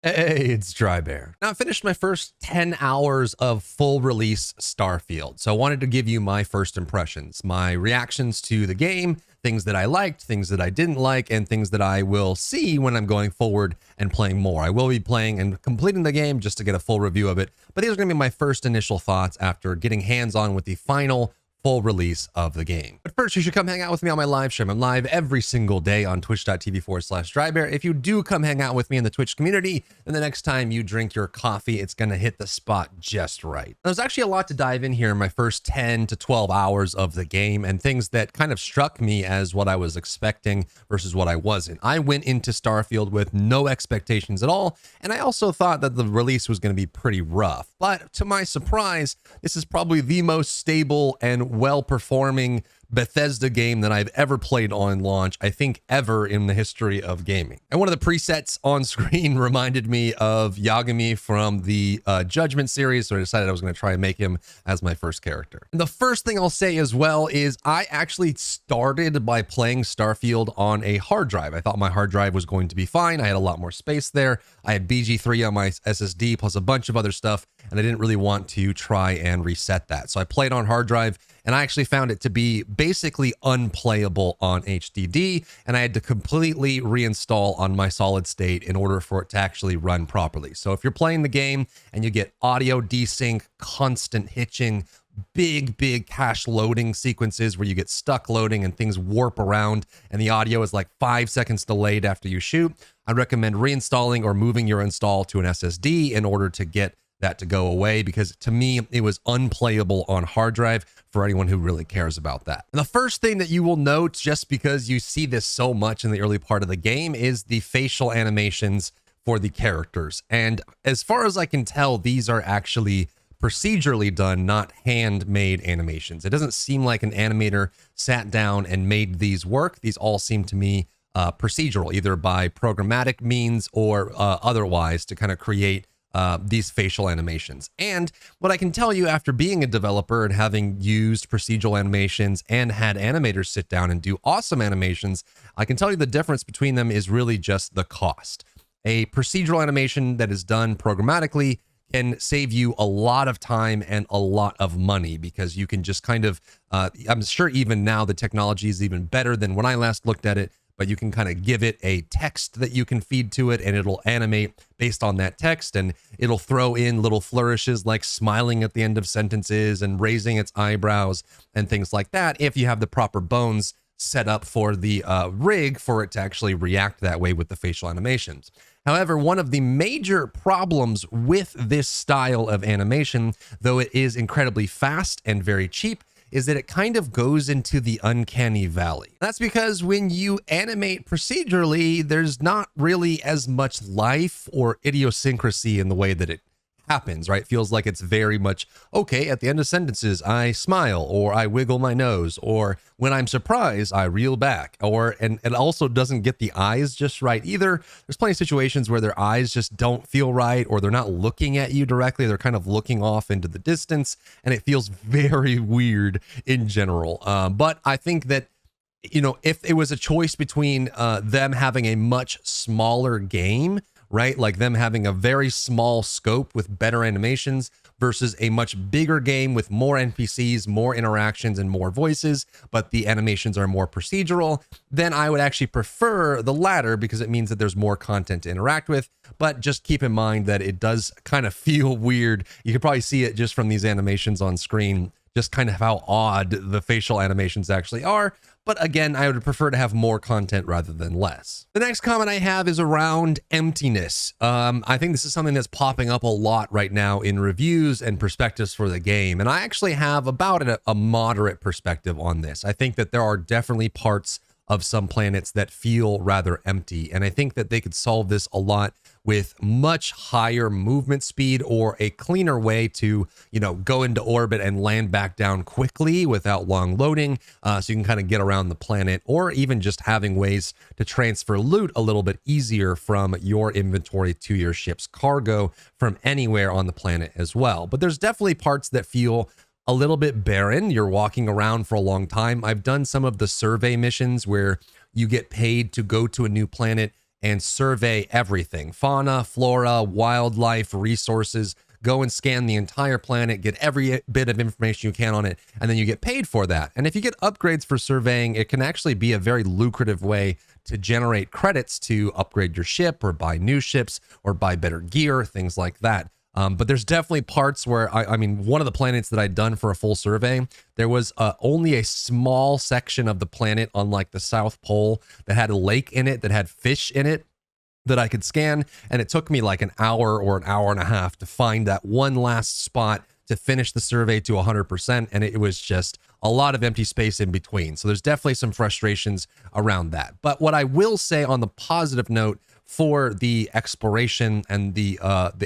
Hey, it's Drybear. Now, I finished my first 10 hours of full release Starfield, so I wanted to give you my first impressions, my reactions to the game, things that I liked, things that I didn't like, and things that I will see when I'm going forward and playing more. I will be playing and completing the game just to get a full review of it, but these are going to be my first initial thoughts after getting hands-on with the final full release of the game. But first, you should come hang out with me on my live stream. I'm live every single day on twitch.tv/Drybear. If you do come hang out with me in the Twitch community, then the next time you drink your coffee, it's going to hit the spot just right. There's actually a lot to dive in here in my first 10 to 12 hours of the game, and things that kind of struck me as what I was expecting versus what I wasn't. I went into Starfield with no expectations at all, and I also thought that the release was going to be pretty rough. But to my surprise, this is probably the most stable and well-performing Bethesda game that I've ever played on launch, I think ever in the history of gaming. And one of the presets on screen reminded me of Yagami from the Judgment series, so I decided I was going to try and make him as my first character. And the first thing I'll say as well is I actually started by playing Starfield on a hard drive. I thought my hard drive was going to be fine. I had a lot more space there. I had BG3 on my SSD plus a bunch of other stuff, and I didn't really want to try and reset that. So I played on hard drive, and I actually found it to be basically unplayable on HDD, and I had to completely reinstall on my solid state in order for it to actually run properly. So if you're playing the game and you get audio desync, constant hitching, big cache loading sequences where you get stuck loading and things warp around and the audio is like 5 seconds delayed after you shoot, I recommend reinstalling or moving your install to an SSD in order to get that to go away, because to me it was unplayable on hard drive for anyone who really cares about that. And the first thing that you will note, just because you see this so much in the early part of the game, is the facial animations for the characters. And as far as I can tell, these are actually procedurally done, not handmade animations. It doesn't seem like an animator sat down and made these work. These all seem to me procedural, either by programmatic means or otherwise, to kind of create these facial animations. And what I can tell you after being a developer and having used procedural animations and had animators sit down and do awesome animations, I can tell you the difference between them is really just the cost. A procedural animation that is done programmatically can save you a lot of time and a lot of money, because you can just kind of, I'm sure even now the technology is even better than when I last looked at it, but you can kind of give it a text that you can feed to it and it'll animate based on that text, and it'll throw in little flourishes like smiling at the end of sentences and raising its eyebrows and things like that, if you have the proper bones set up for the rig for it to actually react that way with the facial animations. However, one of the major problems with this style of animation, though it is incredibly fast and very cheap, is that it kind of goes into the uncanny valley. That's because when you animate procedurally, there's not really as much life or idiosyncrasy in the way that it happens, right? It feels like it's very much, okay, at the end of sentences, I smile, or I wiggle my nose, or when I'm surprised, I reel back, and it also doesn't get the eyes just right either. There's plenty of situations where their eyes just don't feel right, or they're not looking at you directly. They're kind of looking off into the distance, and it feels very weird in general. But I think that, you know, if it was a choice between them having a much smaller game, right? Like them having a very small scope with better animations versus a much bigger game with more NPCs, more interactions, and more voices, but the animations are more procedural, then I would actually prefer the latter, because it means that there's more content to interact with. But just keep in mind that it does kind of feel weird. You can probably see it just from these animations on screen, just kind of how odd the facial animations actually are. But again, I would prefer to have more content rather than less. The next comment I have is around emptiness. I think this is something that's popping up a lot right now in reviews and perspectives for the game. And I actually have about a moderate perspective on this. I think that there are definitely parts of some planets that feel rather empty. And I think that they could solve this a lot with much higher movement speed, or a cleaner way to, you know, go into orbit and land back down quickly without long loading, so you can kind of get around the planet, or even just having ways to transfer loot a little bit easier from your inventory to your ship's cargo from anywhere on the planet as well. But there's definitely parts that feel a little bit barren. You're walking around for a long time. I've done some of the survey missions where you get paid to go to a new planet and survey everything: fauna, flora, wildlife, resources. Go and scan the entire planet, get every bit of information you can on it, and then you get paid for that. And if you get upgrades for surveying, it can actually be a very lucrative way to generate credits to upgrade your ship or buy new ships or buy better gear, things like that. But there's definitely parts where, I mean, one of the planets that I'd done for a full survey, there was only a small section of the planet on like the South Pole that had a lake in it, that had fish in it, that I could scan, and it took me like an hour or an hour and a half to find that one last spot to finish the survey to 100%, and it was just a lot of empty space in between. So there's definitely some frustrations around that. But what I will say on the positive note for the exploration and the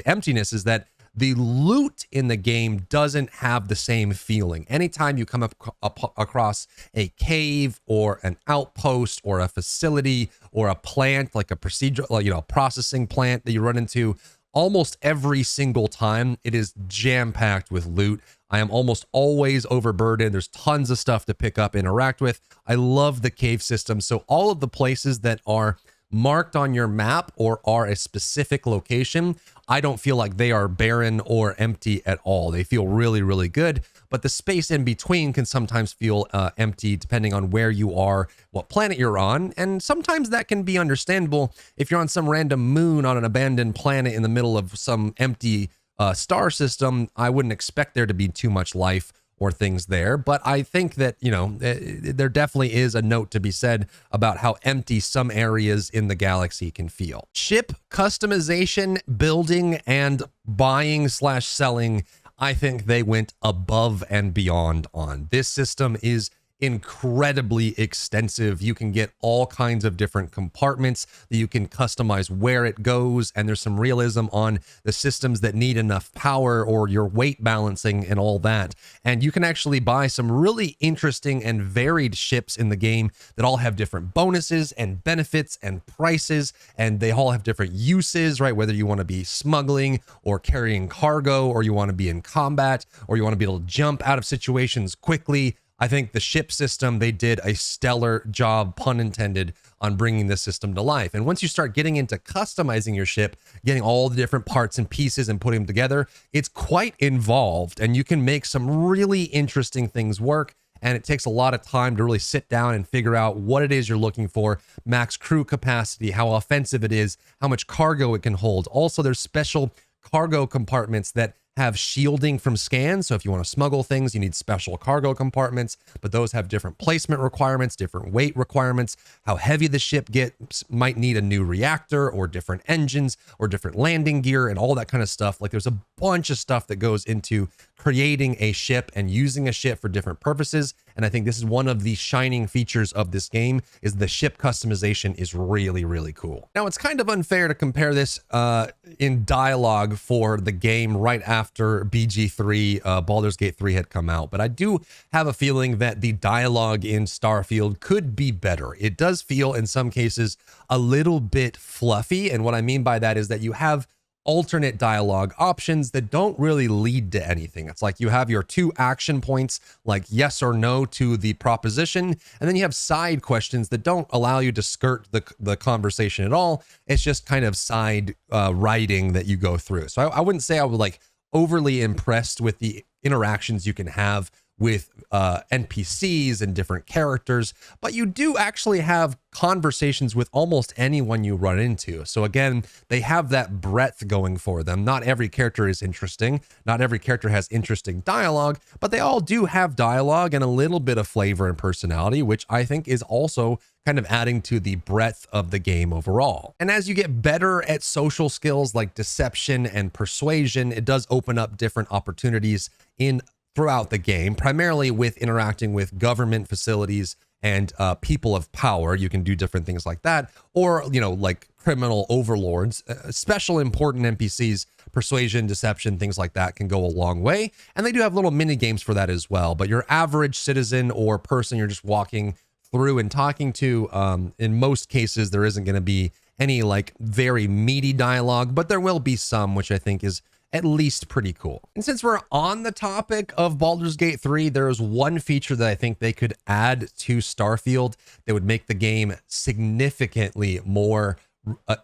emptiness is that the loot in the game doesn't have the same feeling. Anytime you come across a cave or an outpost or a facility or a plant, like a procedural, processing plant that you run into, almost every single time it is jam-packed with loot. I am almost always overburdened. There's tons of stuff to pick up, interact with. I love the cave system. So all of the places that are marked on your map or are a specific location, I don't feel like they are barren or empty at all. They feel really, really good, but the space in between can sometimes feel empty depending on where you are, what planet you're on, and sometimes that can be understandable. If you're on some random moon on an abandoned planet in the middle of some empty star system, I wouldn't expect there to be too much life or things there. But I think that, there definitely is a note to be said about how empty some areas in the galaxy can feel. Ship customization, building, and buying/selling, I think they went above and beyond on. This system is incredibly extensive. You can get all kinds of different compartments that you can customize where it goes, and there's some realism on the systems that need enough power or your weight balancing and all that. And you can actually buy some really interesting and varied ships in the game that all have different bonuses and benefits and prices, and they all have different uses, right? Whether you want to be smuggling or carrying cargo, or you want to be in combat, or you want to be able to jump out of situations quickly. I think the ship system, they did a stellar job, pun intended, on bringing this system to life. And once you start getting into customizing your ship, getting all the different parts and pieces and putting them together, it's quite involved, and you can make some really interesting things work. And it takes a lot of time to really sit down and figure out what it is you're looking for, max crew capacity, how offensive it is, how much cargo it can hold. Also, there's special cargo compartments that have shielding from scans. So if you want to smuggle things, you need special cargo compartments, but those have different placement requirements, different weight requirements. How heavy the ship gets might need a new reactor or different engines or different landing gear and all that kind of stuff. Like, there's a bunch of stuff that goes into creating a ship and using a ship for different purposes. And I think this is one of the shining features of this game, is the ship customization is really, really cool. Now, it's kind of unfair to compare this in dialogue for the game right after BG3, Baldur's Gate 3 had come out, but I do have a feeling that the dialogue in Starfield could be better. It does feel in some cases a little bit fluffy, and what I mean by that is that you have alternate dialogue options that don't really lead to anything. It's like you have your two action points, like yes or no to the proposition, and then you have side questions that don't allow you to skirt the conversation at all. It's just kind of side writing that you go through. So I wouldn't say I was like overly impressed with the interactions you can have with NPCs and different characters, but you do actually have conversations with almost anyone you run into. So again, they have that breadth going for them. Not every character is interesting. Not every character has interesting dialogue, but they all do have dialogue and a little bit of flavor and personality, which I think is also kind of adding to the breadth of the game overall. And as you get better at social skills like deception and persuasion, it does open up different opportunities throughout the game, primarily with interacting with government facilities and people of power. You can do different things like that, or, like criminal overlords. Special important NPCs, persuasion, deception, things like that can go a long way. And they do have little mini games for that as well. But your average citizen or person you're just walking through and talking to, in most cases, there isn't going to be any like very meaty dialogue, but there will be some, which I think is at least pretty cool. And since we're on the topic of Baldur's Gate 3, there is one feature that I think they could add to Starfield that would make the game significantly more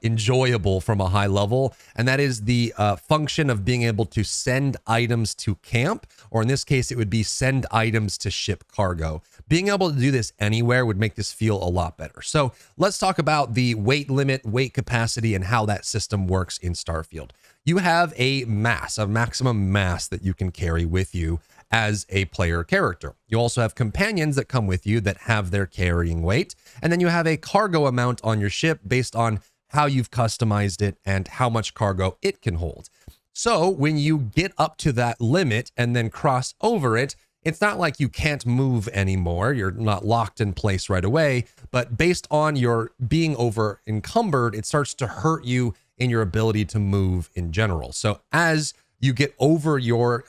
enjoyable from a high level, and that is the function of being able to send items to camp, or in this case, it would be send items to ship cargo. Being able to do this anywhere would make this feel a lot better. So let's talk about the weight limit, weight capacity, and how that system works in Starfield. You have a maximum mass that you can carry with you as a player character. You also have companions that come with you that have their carrying weight. And then you have a cargo amount on your ship based on how you've customized it and how much cargo it can hold. So when you get up to that limit and then cross over it, it's not like you can't move anymore. You're not locked in place right away, but based on your being over encumbered, it starts to hurt you in your ability to move in general. So as you get over your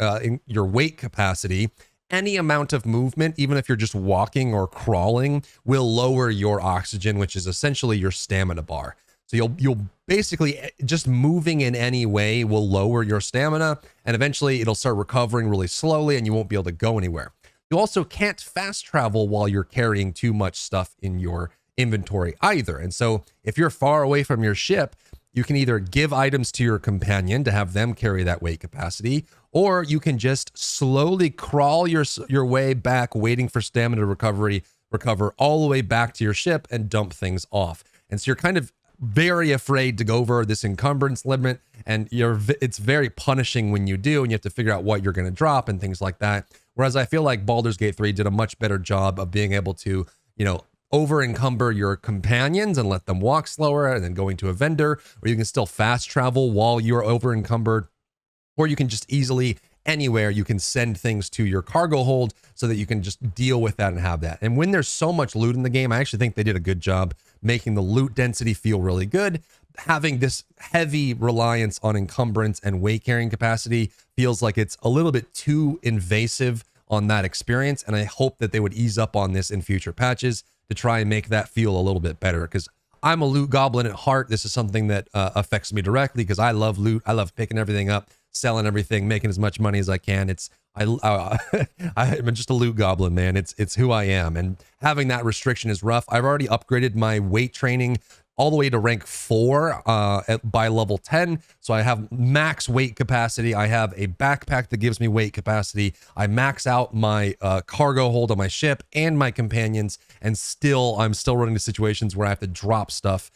weight capacity, any amount of movement, even if you're just walking or crawling, will lower your oxygen, which is essentially your stamina bar. So you'll basically just moving in any way will lower your stamina, and eventually it'll start recovering really slowly and you won't be able to go anywhere. You also can't fast travel while you're carrying too much stuff in your inventory either. And so if you're far away from your ship, you can either give items to your companion to have them carry that weight capacity, or you can just slowly crawl your way back, waiting for stamina recover all the way back to your ship and dump things off. And so you're kind of very afraid to go over this encumbrance limit, and it's very punishing when you do, and you have to figure out what you're going to drop and things like that. Whereas I feel like Baldur's Gate 3 did a much better job of being able to, over encumber your companions and let them walk slower, and then going to a vendor, or you can still fast travel while you're over encumbered, or you can just easily anywhere you can send things to your cargo hold so that you can just deal with that and have that. And when there's so much loot in the game, I actually think they did a good job making the loot density feel really good. Having this heavy reliance on encumbrance and weight carrying capacity feels like it's a little bit too invasive on that experience, and I hope that they would ease up on this in future patches to try and make that feel a little bit better, because I'm a loot goblin at heart. This is something that affects me directly because I love loot. I love picking everything up, selling everything, making as much money as I can. I'm just a loot goblin, man. It's who I am, and having that restriction is rough. I've already upgraded my weight training all the way to rank 4 by level 10. So I have max weight capacity. I have a backpack that gives me weight capacity. I max out my cargo hold on my ship and my companions, and I'm still running into situations where I have to drop stuff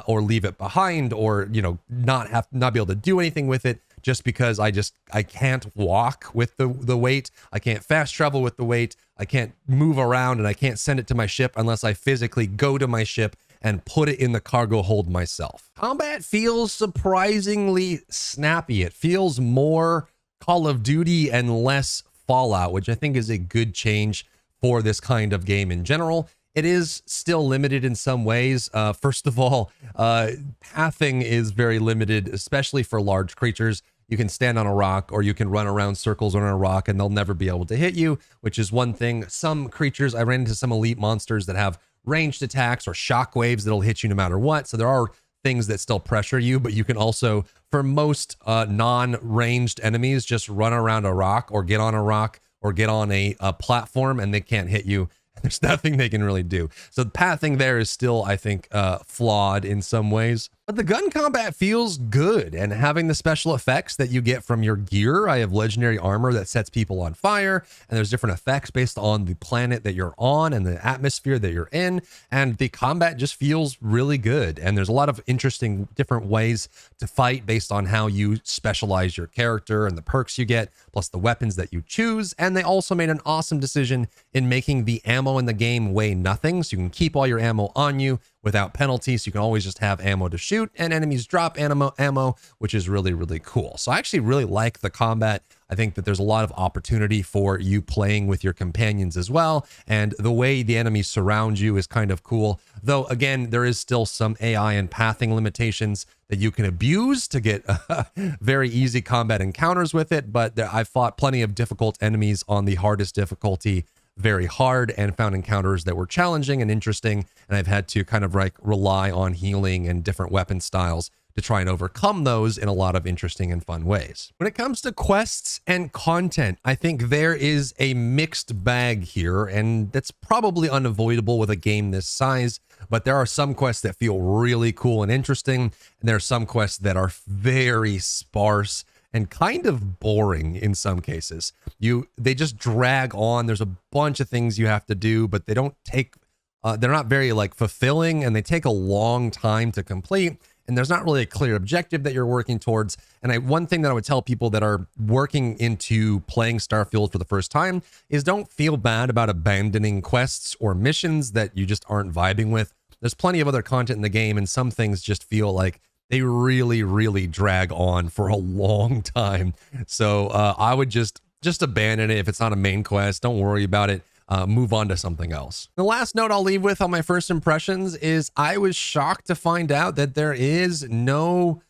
or leave it behind, or not be able to do anything with it, just because I can't walk with the weight. I can't fast travel with the weight. I can't move around, and I can't send it to my ship unless I physically go to my ship and put it in the cargo hold myself. Combat feels surprisingly snappy. It feels more Call of Duty and less Fallout, which I think is a good change for this kind of game in general. It is still limited in some ways. First of all, pathing is very limited, especially for large creatures. You can stand on a rock, or you can run around circles on a rock, and they'll never be able to hit you, which is one thing. Some creatures, I ran into some elite monsters that have ranged attacks or shockwaves that'll hit you no matter what. So there are things that still pressure you, but you can also, for most non-ranged enemies, just run around a rock or get on a rock or get on a platform, and they can't hit you. There's nothing they can really do. So the pathing there is still, I think, flawed in some ways. But the gun combat feels good, and having the special effects that you get from your gear. I have legendary armor that sets people on fire, and there's different effects based on the planet that you're on and the atmosphere that you're in, and the combat just feels really good. And there's a lot of interesting different ways to fight based on how you specialize your character and the perks you get, plus the weapons that you choose. And they also made an awesome decision in making the ammo in the game weigh nothing, so you can keep all your ammo on you without penalty. So you can always just have ammo to shoot, and enemies drop ammo, which is really, really cool. So I actually really like the combat. I think that there's a lot of opportunity for you playing with your companions as well. And the way the enemies surround you is kind of cool. Though, again, there is still some AI and pathing limitations that you can abuse to get very easy combat encounters with it. But I've fought plenty of difficult enemies on the hardest difficulty very hard, and found encounters that were challenging and interesting, and I've had to kind of like rely on healing and different weapon styles to try and overcome those in a lot of interesting and fun ways. When it comes to quests and content, I think there is a mixed bag here, and that's probably unavoidable with a game this size, but there are some quests that feel really cool and interesting, and there are some quests that are very sparse and kind of boring in some cases. They just drag on. There's a bunch of things you have to do, but they don't take, they're not very like fulfilling, and they take a long time to complete. And there's not really a clear objective that you're working towards. And one thing that I would tell people that are working into playing Starfield for the first time is don't feel bad about abandoning quests or missions that you just aren't vibing with. There's plenty of other content in the game, and some things just feel like they really, really drag on for a long time. So I would just abandon it if it's not a main quest. Don't worry about it. Move on to something else. The last note I'll leave with on my first impressions is I was shocked to find out that there is no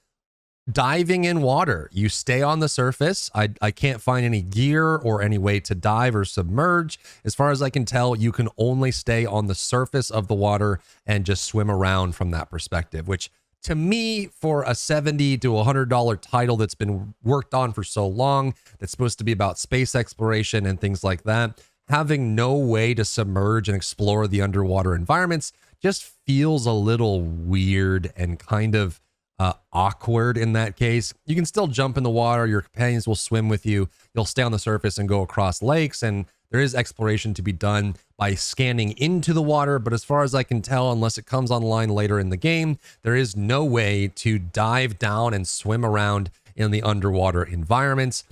diving in water. You stay on the surface. I can't find any gear or any way to dive or submerge. As far as I can tell, you can only stay on the surface of the water and just swim around from that perspective, which to me, for a $70 to $100 title that's been worked on for so long, that's supposed to be about space exploration and things like that, having no way to submerge and explore the underwater environments just feels a little weird and kind of awkward in that case. You can still jump in the water. Your companions will swim with you. You'll stay on the surface and go across lakes. And there is exploration to be done by scanning into the water. But as far as I can tell, unless it comes online later in the game, there is no way to dive down and swim around in the underwater environments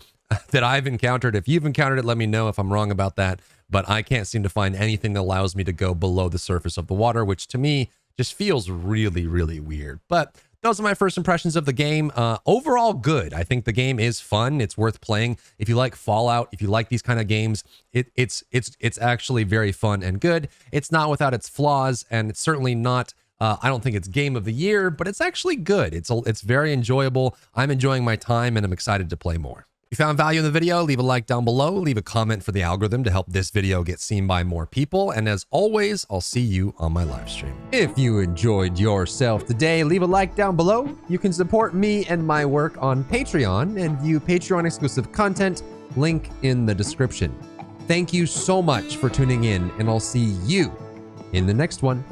that I've encountered. If you've encountered it, let me know if I'm wrong about that. But I can't seem to find anything that allows me to go below the surface of the water, which to me just feels really, really weird. But those are my first impressions of the game. Overall, good. I think the game is fun. It's worth playing. If you like Fallout, if you like these kind of games, it's actually very fun and good. It's not without its flaws, and it's certainly not. I don't think it's game of the year, but it's actually good. It's very enjoyable. I'm enjoying my time, and I'm excited to play more. If you found value in the video, leave a like down below, leave a comment for the algorithm to help this video get seen by more people. And as always, I'll see you on my live stream. If you enjoyed yourself today, leave a like down below. You can support me and my work on Patreon and view Patreon exclusive content, link in the description. Thank you so much for tuning in, and I'll see you in the next one.